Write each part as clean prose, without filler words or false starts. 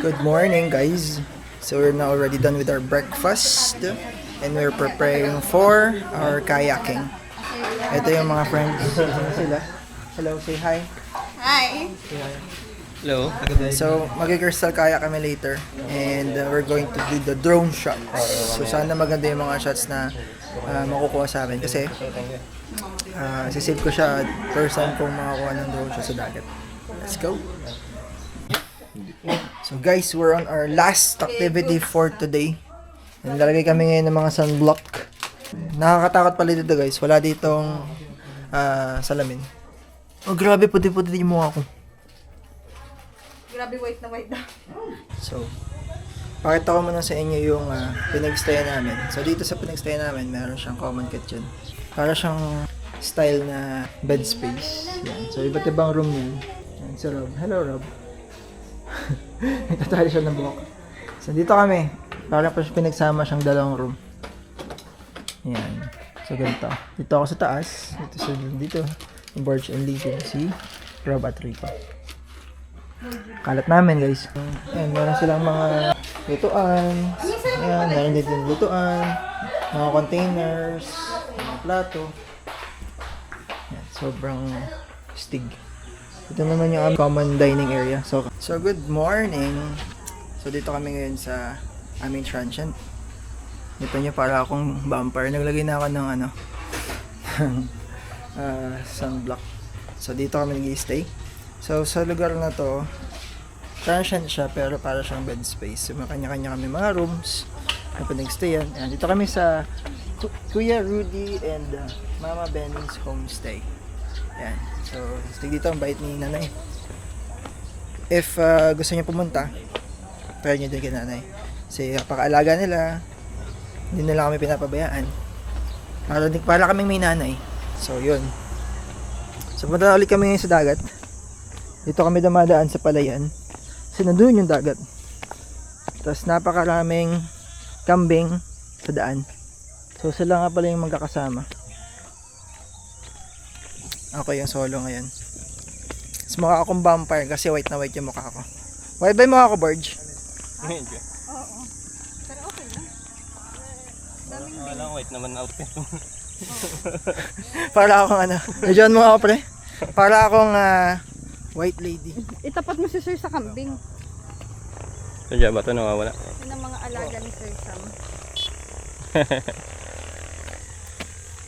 Good morning, guys. So we're now already done with our breakfast and we're preparing for our kayaking. Ito yung mga friends. Sino sila? Hello, say hi. Hi! Hello. So, mag-crystal kayak kami later and we're going to do the drone shots. So, sana maganda yung mga shots na makukuha sa amin kasi sisave ko siya first time kong makakuha ng drone shot sa dagat. Let's go! So guys, we're on our last activity for today. Nalalagay kami ngayon ng mga sunblock. Nakakatakot pala dito guys. Wala ditong salamin. Oh grabe, puti-puti yung mukha ko. Grabe, white na white na. So, pakita ko muna sa inyo yung pinagstayan namin. So dito sa pinagstayan namin, meron siyang common kitchen. Para siyang style na bed space. Yan. So iba't ibang room yan. Yan si Rob. Hello Rob. Nagtatali siya ng buhok. So dito kami. Parang pinagsama siyang dalawang room. Yan. So ganito. Dito ako sa taas. Dito. Yung Borge and Legion. Si Rob at Rico. Kalat namin guys. Ayan, meron silang mga lutuan. Ayan, meron dito yung lutuan. Mga containers. Mga plato. Ayan, sobrang stig. Ito naman yung common dining area. So good morning. So dito kami ngayon sa aming transient. Ito nyo para akong vampire. Naglagay na ako ng sunblock. So dito kami nag-i-stay. So sa lugar na to, transient siya pero para siyang bed space. So may kanya-kanya kami mga rooms na pinag-stayan. Ayan, dito kami sa Kuya Rudy and Mama Benny's homestay. Ayan. So, stay dito. Ang bait ni nanay. If gusto niyo pumunta, pwede niyo din kay nanay. Kasi paka-alaga nila, hindi nila kami pinapabayaan. Para kaming may nanay. So, yun. So, punta na ulit kami ngayon sa dagat. Dito kami dumadaan sa palayan. Kasi nandun yung dagat. Tapos, napakaraming kambing sa daan. So, sila nga pala yung magkakasama. Ako yung solo ngayon. Mas mukha akong vampire kasi white na white yung mukha ko. White ba yung mukha ko, Borge? Medyo. Oo. Pero okay lang. Daming Walang white naman outfit mo. Para akong medyo mo ako pre. Para akong white lady. Itapat mo si Sir sa kambing. Sadya ba ito nawawala? Yun ang mga alaga ni Sir Sam.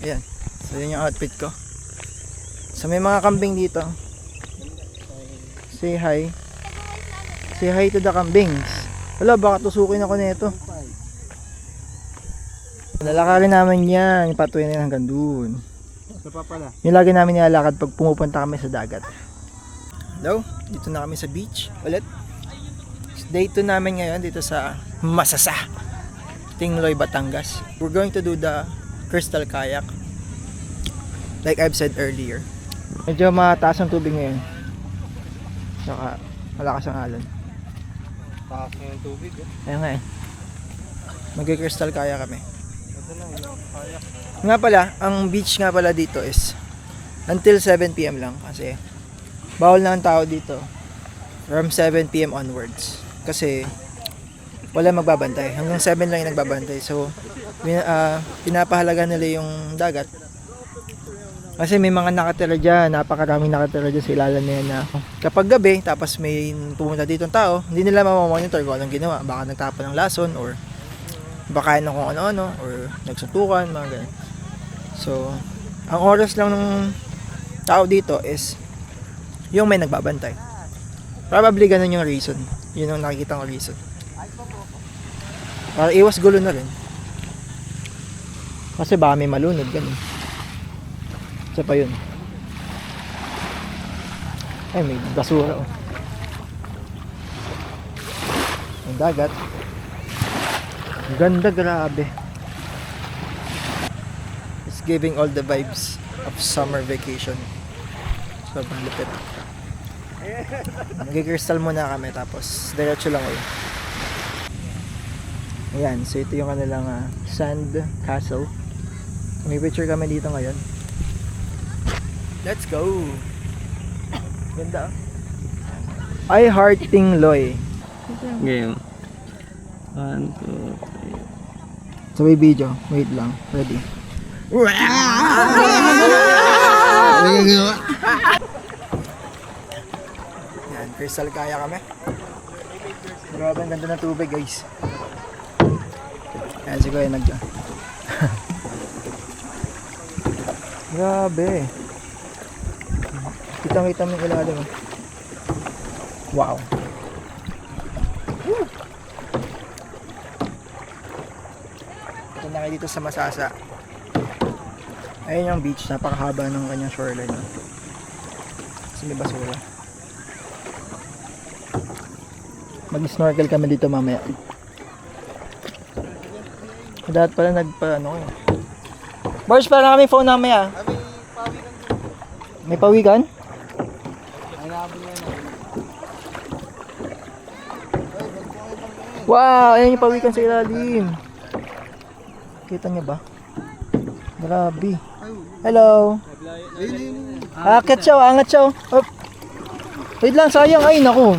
Ayan. So yun yung outfit ko. So may mga kambing dito. Say hi. Say hi to the kambings. Wala, baka tusukin ako nito. Lalakarin namin yan. Patuloy na yan hanggang dun. Yung lagi namin nilalakad pag pumupunta kami sa dagat. Hello, dito na kami sa beach ulit. Day 2 namin ngayon dito sa Masasa, Tingloy, Batangas. We're going to do the crystal kayak. Like I've said earlier. Medyo mataas ang tubig ngayon. Saka malakas ang alon. Taas na yung tubig eh. Ayun nga eh. Mag-crystal kaya kami. Nga pala, ang beach nga pala dito is until 7 PM lang kasi bawal na ang tao dito from 7 PM onwards. Kasi wala magbabantay. Hanggang 7 lang yung nagbabantay. So, pinapahalaga nila yung dagat. Kasi may mga nakatira dyan, napakaraming nakatira dyan sa ilalim na yan na kapag gabi, tapos may pumunta dito ng tao, hindi nila mamamonitor kung anong ginawa. Baka nagtapon ng lason or baka ng kung ano-ano or nagsuntukan, mga ganyan. So, ang oras lang ng tao dito is yung may nagbabantay. Probably ganun yung reason. Yun yung nakikita kong reason. Para iwas gulo na rin. Kasi baka may malunod, ganun. Isa pa yun. Ay, may basura oh. Ang dagat. Ang ganda, grabe. It's giving all the vibes of summer vacation. Sobrang lupit. Nag-crystal muna kami tapos diretso lang ulit. Ayan, so ito yung kanilang sand castle. May picture kami dito ngayon. Let's go! Ganda oh. I Heart Tingloy. Game. 1, 2, 3. So may video. Wait lang. Ready? Yan, Crystal kaya kami. Grabe, ang ganda ng tubig guys. Yan, siguro yung Grabe. Kitang-kita mo yung ilalim. Oh. Wow. Woo! Ito na kayo dito sa Masasa. Ayun yung beach, napakahaba ng kanyang shoreline. Kasi may basura. Mag-snorkel kami dito mamaya. Dapat pala Bars, pala kami phone mamaya. May pawikan? Wow, ayan yung pawikan sa ilalim. Kita niyo ba? Grabe. Hello. Akit siya, angat siya. Up. Wait lang, sayang. Ay, naku.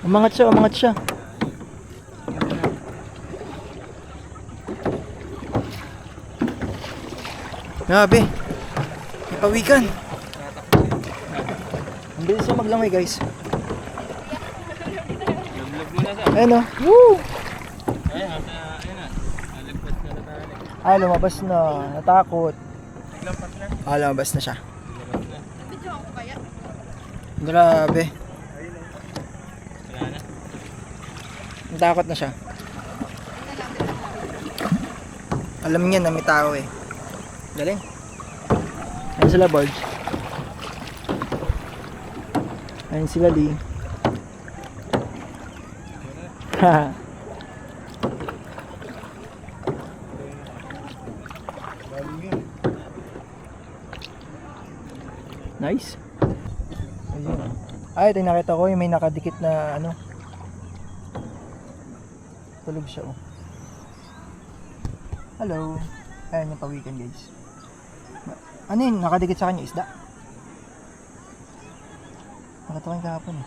Umangat siya. Grabe. May pawikan. Ang bilis siya maglangoy, guys. Ayun o. Woo! Ay, lumabas na. Natakot. Lumabas na siya. Grabe. Natakot na siya. Alam niya na may tao eh. Galing. Ayun sila, Barge. Ayun sila, Lee. Haha. Nice. Ayun. Ay, ito yung nakita ko yung may nakadikit na ano. Tulog siya oh. Hello. Ayan yung pawikan guys. Ano yun? Nakadikit sa kanya isda? Nakita ko yung kahapon eh.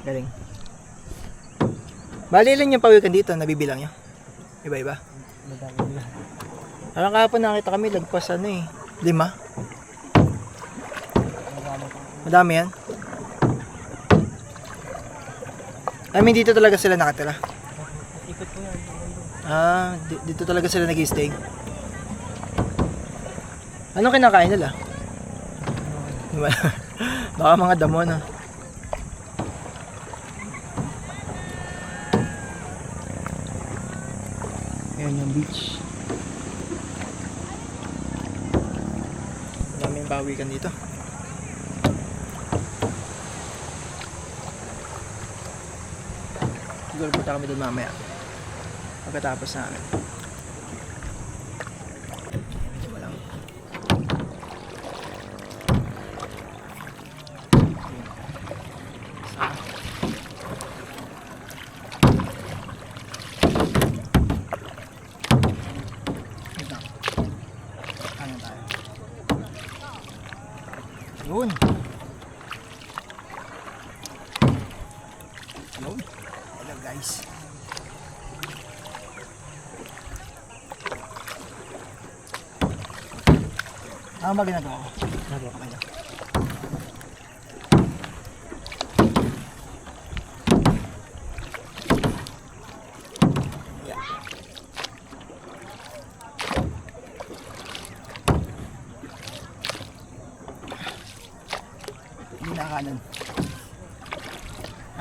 Galing. Bali lang yung pawikan dito, nabibilang nyo? Iba-iba? Parang kahapon nakita kami, lagpas ano eh, 5. Madami yan. I mean, dito talaga sila nakatira. Ah, dito talaga sila nag-stay. Ano kinakain nila? Baka mga damo na. Ayan yung beach. Maraming pawikan dito. Siguro punta kami doon mamaya. Pagkatapos namin. Walang. Ano tayo? Yun. Yun. Hello guys. Ano ba ginagawa ko? Okay na. Yeah. Hindi na kanan.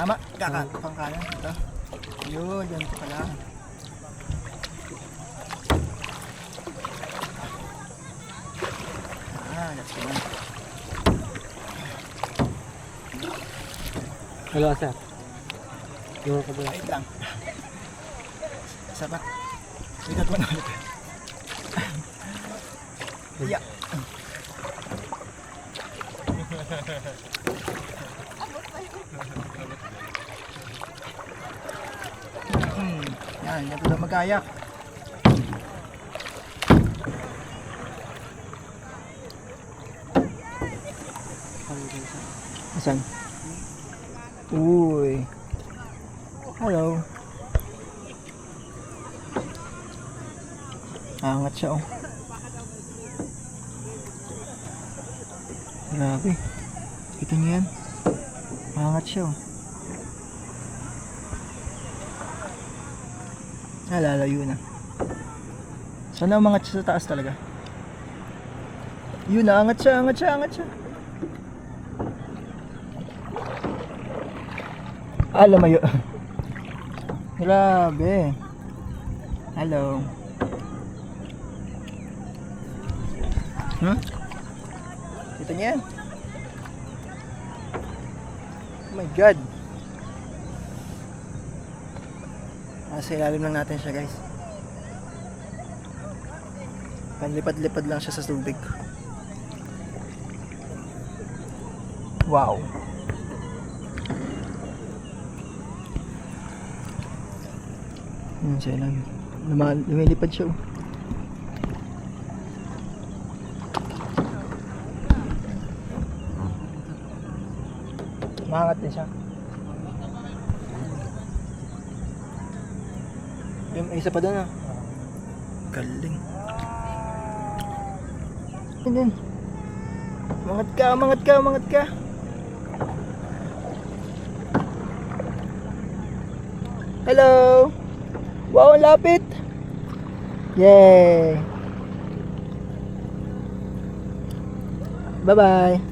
Tama, pang kanan. Ito. Yun, yan pala. That's good. Hello, sir. Yung ka ba? Wait lang. Sapa. Sigat mo na ulit. Yeah. Yan, yan pala magkayak. Asan? Uy. Hello. Angat siya oh. Grabe. Kita niyo yan? Angat siya oh. Lalayo na. Sana umangat siya sa taas talaga. Yun, angat siya, angat siya, angat siya. Lumayo. Grabe. Hello. Kita niya yan? Oh my God. Nasa ilalim lang natin siya, guys. Panlipad-lipad lang siya sa tubig. Wow. Sa ilalim. Lumilipad siya, oh. Maangat din siya. Yung isa pa doon ah. Galing. Yun din. Mangat ka, mangat ka, mangat ka. Hello. Wow, ang lapit. Yay. Bye-bye.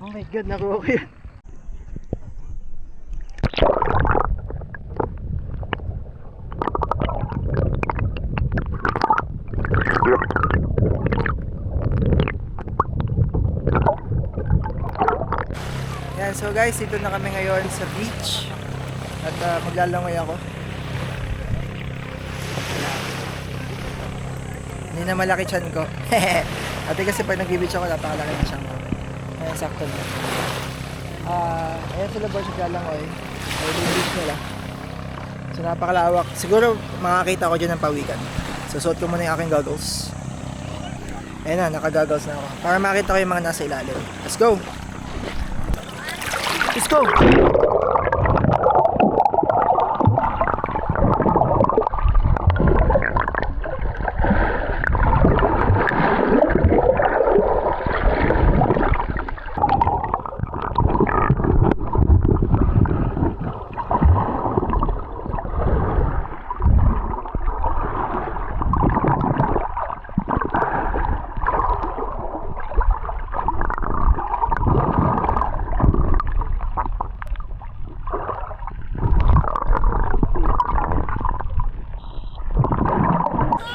Oh my God, nakuha ko yan. Yan, so guys, dito na kami ngayon sa beach. At maglalangoy ako. Hindi na malaki tiyan ko. Ate kasi pag nag-beach ako, napakalaki na tiyan ko. Ayan, sakto na. Ayan sila boys, maglalangoy. Ayan yung beach nila. So napakalawak. Siguro makakita ko dyan ng pawikan. So suot ko muna yung aking goggles. Ayan na, naka-goggles na ako. Para makita ko yung mga nasa ilalim. Let's go! Let's go!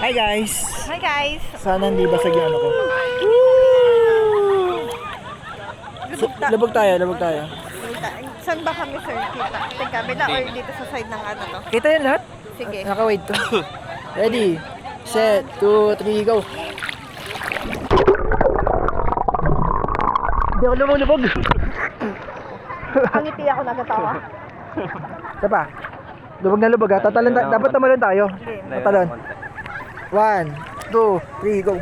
Hi guys! Hi guys! Sana hindi basag yung ano ko. Labog tayo, labog tayo. Saan ba kami sir kita? Sa kabila or dito sa side ng ano to? Kita yan lahat? Sige. Naka-wait to. Ready, set, 2, 3, go! Hindi ako lumulubog. Ang ngiti ako nagatawa. Isa pa. Lubog na lubog ha. Tatalon dapat tamalon tayo. Tatalon. 1, 2, 3, go.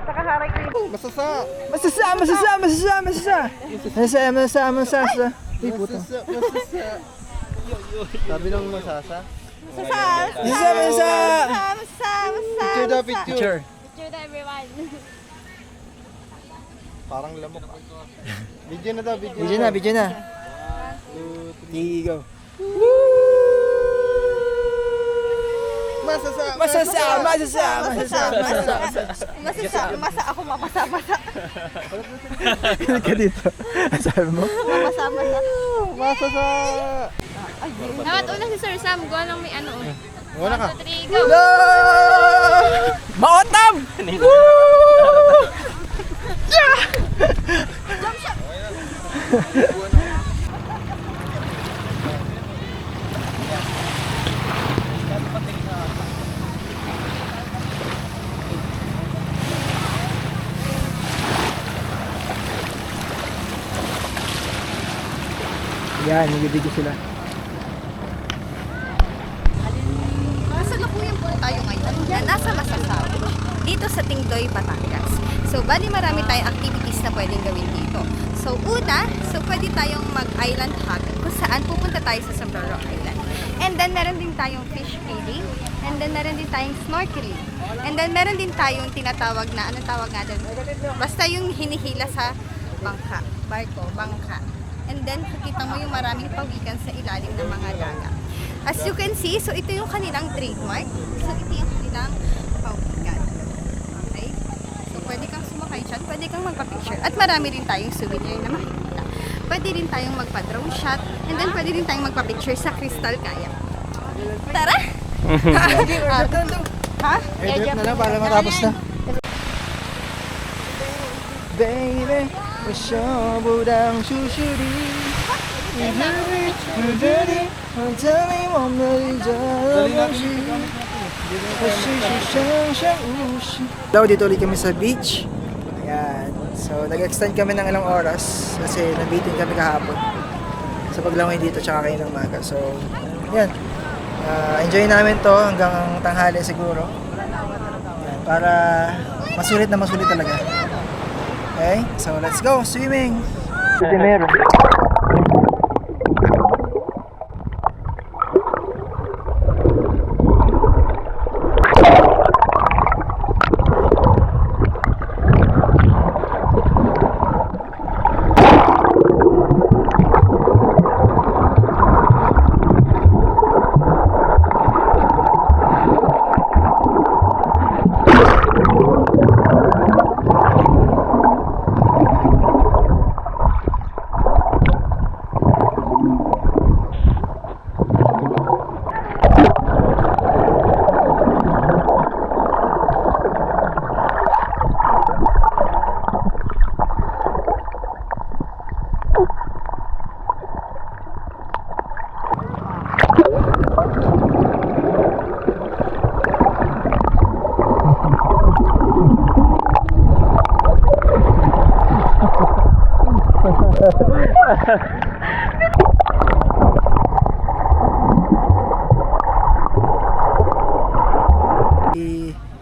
Nakaharay ko yun. Masasa. Ay, puto. Sabi ng masasa. Masasa. Picture daw, picture. Picture na everyone. Parang lamok. Video na daw, video. Video na. 1, 2, 3, go. Ako mapasa-masa. Ka dito. Sabi mo? Mapasa-masa. Masasa! Dapat una si Sir Sam, gawa lang may ano. Wala ka. 3, go! No! Maotam! Yan, nagibigay sila. Kasalukuyan po tayo ngayon na nasa Masasaw, dito sa Tingdoy, Batangas. So, bali marami tayong activities na pwedeng gawin dito. So, una, pwede tayong mag-island hopping kung saan pupunta tayo sa Sombrero Island. And then, meron din tayong fish feeding. And then, meron din tayong snorkeling. And then, meron din tayong tinatawag na, anong tawag nga doon? Basta yung hinihila sa bangka, bangka. And then, makita mo yung maraming pawikan sa ilalim ng mga dagat. As you can see, so ito yung kanilang trademark. So, ito yung kanilang pawikan. Okay? So, pwede kang sumakay dyan, pwede kang magpa-picture. At marami rin tayong souvenir na makikita. Pwede rin tayong magpa-drone shot. And then, pwede rin tayong magpa-picture sa Crystal Kayak. Tara! Ha? Airdrop na lang para matapos na. Baby, masyabudang susuri. Hello, dito ulit kami sa beach. Ayan. So, nag-extend kami ng ilang oras kasi nabitin kami kahapon sa paglangoy dito tsaka kayo ng maga. So, yan. Enjoy namin to hanggang tanghali siguro. Ayan, para masulit na masulit talaga. Okay? So, let's go swimming! Hindi meron.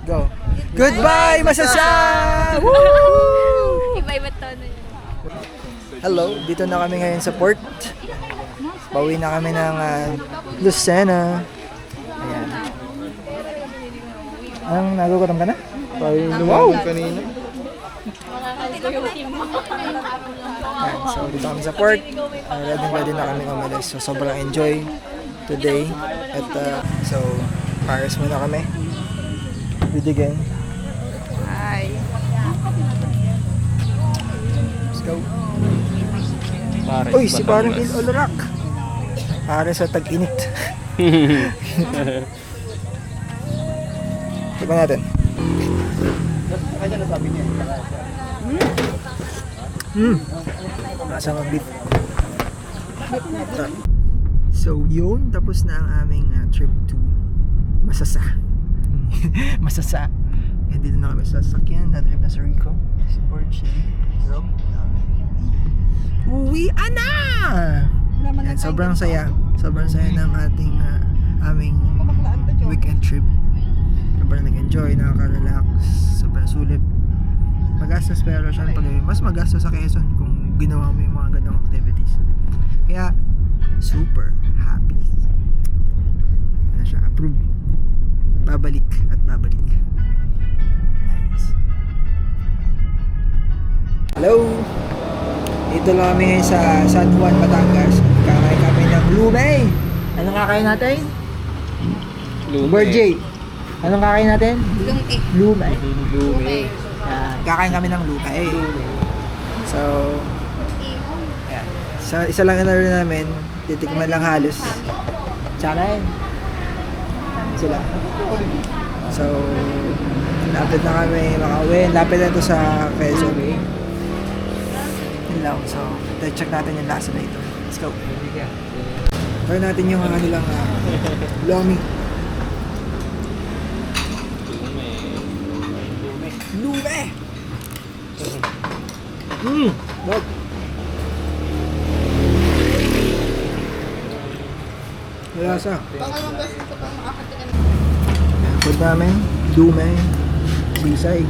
Go. Goodbye, Masasa! Iba-iba tono yun. Hello, dito na kami ngayon sa port. Pauwi na kami ng Lucena. Ayan. Anong nagugutom ka na? Wow! Kanina. Ayan, so dito kami sa port. Ready na kami umalis. So sobrang enjoy today. At so, Paris muna kami. With the gang. Hi. Let's go. Uy, si parang Il Olarak. Para sa tag-init. Tignan natin. Nasa mag-beat. So, yun. Tapos na ang aming trip to Masasa. Masasa. And dito na kami sa sasakyan. Na-trip na sa Rico. Si Borge, si Rob. Uwian na! Yan, sobrang saya. Sobrang saya ng ating aming weekend trip. Sobrang nag-enjoy, nakaka-relax, sobrang sulit. Magastos pero syempre mas magastos sa Quezon kung ginawa mo yung mga ganong activities. Kaya super happy. Ano siya, approve. Babalik at babalik. Nice. Hello! Dito lang kami ngayon sa San Juan, Batangas. Kakain kami ng lume. Ano kakain natin? Lume. Birthday. Anong kakain natin? Lumpi. Lumay. Lumay. Yan. Kakain kami ng lumay. So, yan. Sa isa lang na rin namin, titikman lang halos. Tsaka yun. Sila. So, lapit na kami makauwi. Lapit na ito sa Quezon. Yun lang. So, check natin yung lasa na ito. Let's go. Try natin yung kanilang lomi. Lume! Dog. Malasa. Food namin, lume, bisay,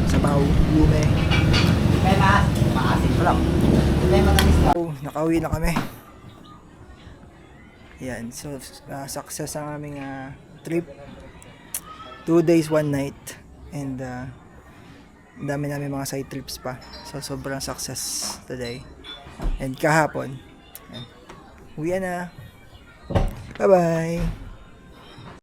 sabaw, lume. Nakauwi na kami. Yan, so success ang aming trip. 2 days, 1 night. And ang dami namin mga side trips pa. So sobrang success today. And kahapon, yan. Uwi na. Bye-bye!